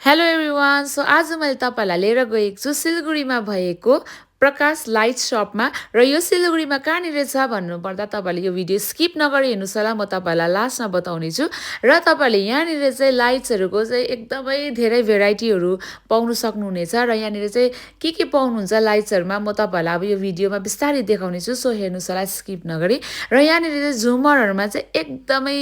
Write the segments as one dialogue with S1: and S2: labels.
S1: hello everyone so आज मैले तपाईँलाई लिएर गएको छु सिलगढीमा भएको प्रकाश लाइट सपमा र यो सिलगढीमा कहाँनिर छ भन्नुपर्दा तपाईँले यो भिडियो स्किप नगरी हेर्नुहोस् होला म तपाईँलाई लास्टमा बताउने छु र तपाईँले यहाँनिर चाहिँ लाइट्सहरूको चाहिँ एकदमै धेरै भेराइटीहरू पाउनु सक्नुहुनेछ र यहाँनिर चाहिँ के पाउनुहुन्छ लाइट्सहरूमा म तपाईँलाई अब यो भिडियोमा बिस्तारै देखाउने छु सो हेर्नुहोस् होला स्किप नगरी र यहाँनिर चाहिँ झुमरहरूमा चाहिँ एकदमै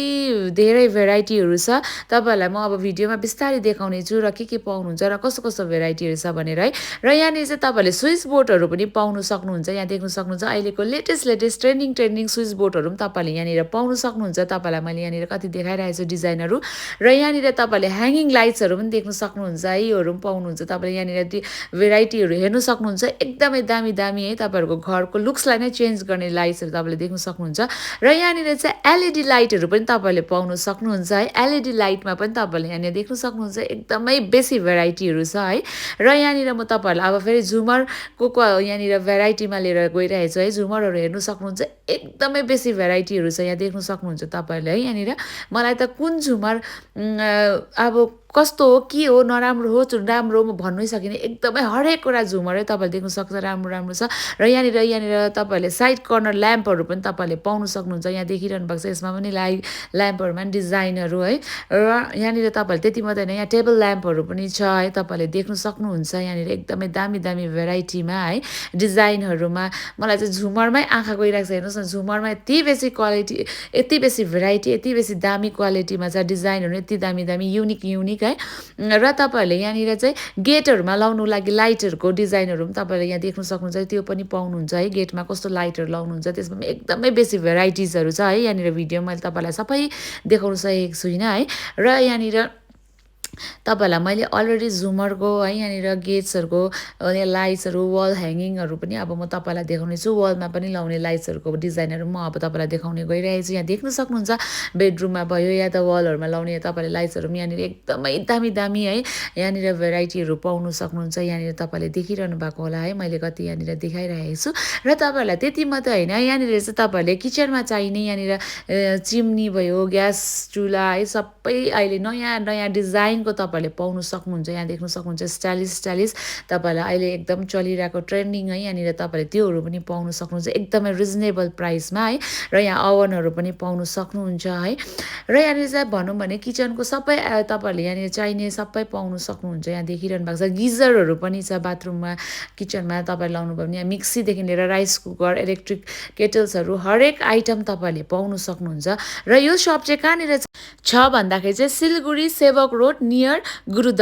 S1: धेरै भेराइटीहरू छ तपाईँहरूलाई म अब भिडियोमा बिस्तारै देखाउने छु र के पाउनुहुन्छ र कस्तो कस्तो भेराइटीहरू छ भनेर है र यहाँनिर चाहिँ तपाईँले स्विच बोर्डहरू पनि पाउनु सक्नुहुन्छ यहाँ देख्न सक्नुहुन्छ अहिलेको लेटेस्ट ट्रेन्डिङ स्विच बोर्डहरू पनि तपाईँले यहाँनिर पाउनु सक्नुहुन्छ तपाईँलाई मैले यहाँनिर कति देखाइरहेको छु डिजाइनहरू र यहाँनिर तपाईँले ह्याङ्गिङ लाइट्सहरू पनि देख्न सक्नुहुन्छ है योहरू पनि पाउनुहुन्छ तपाईँले यहाँनिर भेराइटीहरू हेर्नु सक्नुहुन्छ एकदमै दामी दामी है तपाईँहरूको घरको लुक्सलाई नै चेन्ज गर्ने लाइट्सहरू तपाईँले देख्न सक्नुहुन्छ र यहाँनिर चाहिँ एलइडी लाइटहरू पनि तपाईँले पाउनु सक्नुहुन्छ है एलइडी लाइटमा पनि तपाईँले यहाँनिर देख्न सक्नुहुन्छ एकदमै बेसी भेराइटीहरू छ है र यहाँनिर म तपाईँहरूलाई अब फेरि झुमरको यहाँनिर भेराइटीमा लिएर गइरहेको छु है झुमरहरू हेर्नु सक्नुहुन्छ एकदमै बेसी भेराइटीहरू छ यहाँ देख्न सक्नुहुन्छ तपाईँहरूले है यहाँनिर मलाई त कुन झुमर अब कस्तो हो के हो नराम्रो हो राम्रो म भन्नै सकिनँ एकदमै हरेकवटा झुमरै तपाईँले देख्न सक्छ राम्रो छ र यहाँनिर तपाईँहरूले साइड कर्नर ल्याम्पहरू पनि तपाईँले पाउनु सक्नुहुन्छ यहाँ देखिरहनु भएको छ यसमा पनि ल्याम्पहरूमा पनि डिजाइनहरू है र यहाँनिर तपाईँहरूले त्यति मात्रै होइन यहाँ टेबल ल्याम्पहरू पनि छ है तपाईँले देख्न सक्नुहुन्छ यहाँनिर एकदमै दामी दामी भेराइटीमा है डिजाइनहरूमा मलाई चाहिँ झुमरमै आँखा गइरहेको छ हेर्नुहोस् न झुमरमा यति बेसी क्वालिटी यति बेसी भेराइटी यति बेसी दामी क्वालिटीमा छ डिजाइनहरू यति दामी युनिक है र तपाईँहरूले यहाँनिर चाहिँ गेटहरूमा लाउनु लागि लाइटहरूको डिजाइनहरू पनि तपाईँले यहाँ देख्न सक्नुहुन्छ त्यो पनि पाउनुहुन्छ है गेटमा कस्तो लाइटहरू लाउनुहुन्छ त्यसमा पनि एकदमै बेसी भेराइटिजहरू छ है यहाँनिर भिडियो मैले तपाईँलाई सबै देखाउन सकेको छुइनँ है र यहाँनिर तपाईँहरूलाई मैले अलरेडी झुमरको है यहाँनिर गेट्सहरूको लाइट्सहरू वाल ह्याङ्गिङहरू पनि अब म तपाईँलाई देखाउने छु वालमा पनि लाउने लाइट्सहरूको डिजाइनहरू म अब तपाईँलाई देखाउने गइरहेको छु यहाँ देख्न सक्नुहुन्छ बेडरुममा भयो या त वालहरूमा लाउने तपाईँले लाइट्सहरू पनि यहाँनिर एकदमै दामी है यहाँनिर भेराइटीहरू पाउनु सक्नुहुन्छ यहाँनिर तपाईँले देखिरहनु भएको होला है मैले कति यहाँनिर देखाइरहेको छु र तपाईँहरूलाई त्यति मात्रै होइन यहाँनिर चाहिँ तपाईँहरूले किचनमा चाहिने यहाँनिर चिम्नी भयो ग्यास चुल्हा है सबै अहिले नयाँ डिजाइनको तपाईँहरूले पाउनु सक्नुहुन्छ यहाँ देख्न सक्नुहुन्छ स्टाइलिस तपाईँहरूलाई अहिले एकदम चलिरहेको ट्रेन्डिङ है यहाँनिर तपाईँले त्योहरू पनि पाउनु सक्नुहुन्छ एकदमै रिजनेबल प्राइसमा है र यहाँ ओभनहरू पनि पाउनु सक्नुहुन्छ है र यहाँनिर चाहिँ भनौँ भने किचनको सबै तपाईँहरूले यहाँनिर चाहिने सबै पाउनु सक्नुहुन्छ यहाँ देखिरहनु भएको छ गिजरहरू पनि छ बाथरुममा किचनमा तपाईँले लाउनुभयो भने यहाँ मिक्सीदेखि लिएर राइस कुकर इलेक्ट्रिक केटल्सहरू हरेक आइटम तपाईँहरूले पाउनु सक्नुहुन्छ र यो सप चाहिँ कहाँनिर छ भन्दाखेरि चाहिँ सिलगढी सेवक रोड नियर गुरुद्वारा